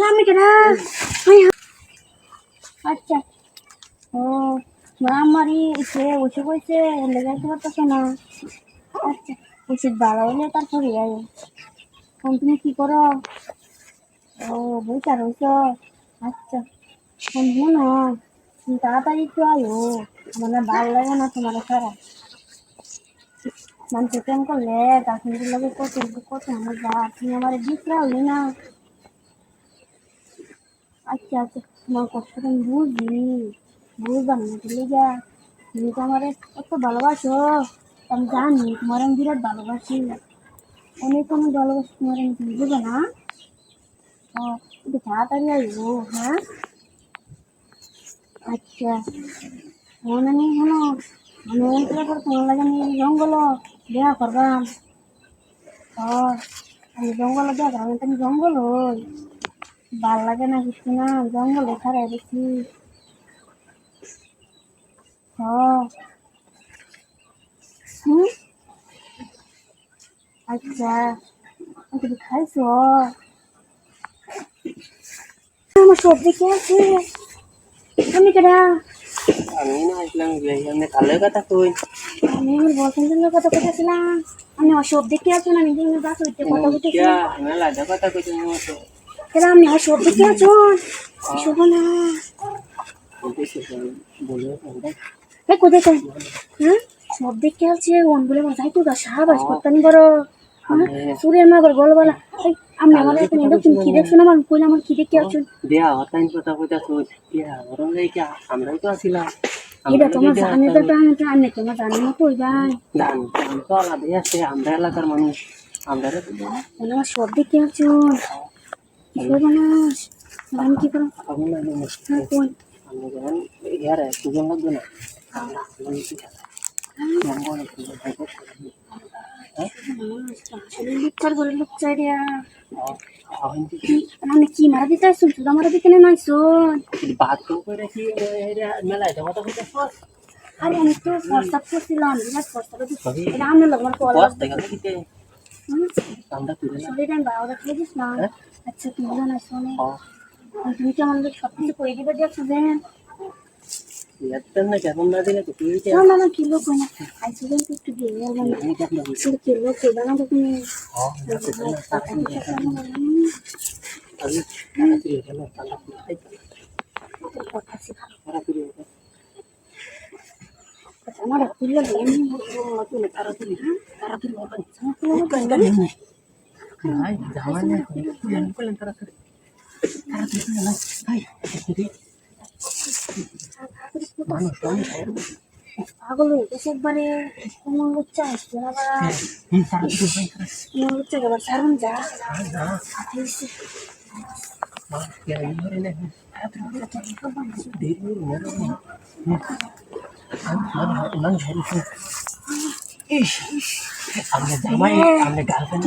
আমি কেনা আচ্ছা ও মা আমারই সে বসে বসে লেগে করতেছে না আচ্ছা উচিত ভালো হলে তারপরে এখন তুমি কি করো ও বুঝতে রয়েছ আচ্ছা এখন না তুমি তাড়াতাড়ি একটু আয়ো আমার না ভালো লাগে না তোমার সারা মানুষ প্রেম করলে গার্লফ্রেন্ডের লাগে কত কত আমার যা তুমি আমার দিকরা হলি না আচ্ছা আচ্ছা তোমার কষ্টটা আমি বুঝি বুঝলাম না চলে যা তুমি তো আমার কত ভালোবাসো আমি জানি তোমার আমি বিরাট ভালোবাসি অনেক আমি ভালোবাসি তোমার আমি তুমি বুঝো না ও একটু তাড়াতাড়ি আসবো হ্যাঁ আচ্ছা মনে নেই শোনো আমি অনেকগুলো করে তোমার লাগে আমি জঙ্গল দেখা করবাম ও আমি জঙ্গল দেখা করবাম আমি জঙ্গল হই ভাল লাগে না কিছু না জঙ্গলে খারাই দেখি হুম আচ্ছা তুমি খাইছো আমার সবজি কে আছে আমি কেডা আমি না আসলাম এখানে কালের কথা কই আমি আমার বয়ফ্রেন্ডের কথা বলতেছিলাম আমি আমার সবজি কে আছে না আমি দিনে বাস হইতে কথা বলতেছি আমি লাগা কথা কই তুমি মতো কেডা আমি আমার সবজি কে আছো শোনো না বলে কোথায় কই হ্যাঁ সবজি কে আছে ওন বলে বাজাই তো সাবাস করতানি বড় সুরের মাগর গলবালা আমি আমার তুমি দেখুন কি দেখছো না আমার কইলা আমার কি দেখতে আছো দেয়া হতাইন কথা কইতা কই দেয়া ওরম লাইকা আমরাই তো আছিলাম এটা তোমার জানি তো আমি তোমার জানি না কই ভাই জানি আমি তো আলাদাই আছে আমরা এলাকার মানুষ আমরা আমার সব দেখতে আছো সর্বনাশ আমি কি করো আমি না কোন আমি যখন ইয়ারে সুজন লাগবে না মানে কি মারা দিতে আসছো সুদা মারা দিতে না নাইছো বাদ করে কি মেলায় দেওয়া তো হইতে আরে আমি তো প্রস্তাব করছিলাম বিরাট প্রস্তাব এটা আমি লগর কল দিতে আমরা তুলে না শরীর আমি বাবা খেয়ে দিস না আচ্ছা তুমি জানাইছো না তুমি কি আমাদের সব কিছু করে দিবে দেখছো যে না কেমন না দিলে তো তুই না না না কিলো কই না আইছো যেন একটু দিয়ে আসলে কিলো কই না তো তুমি আমি তাড়াতাড়ি গেল তাড়াতাড়ি কথা আছে আমার কুলিয়া এমনি তুলে তাড়াতাড়ি তাড়াতাড়ি নাই জামানে কুলিয়া নিকলেন তাড়াতাড়ি তাড়াতাড়ি না ভাই মানুষ পাগল হয়ে গেছে একবারে কোমল লুচ্চা আসছে না কোমল লুচ্চা এবার সারুন যা জামাই গার্লফ্রেন্ড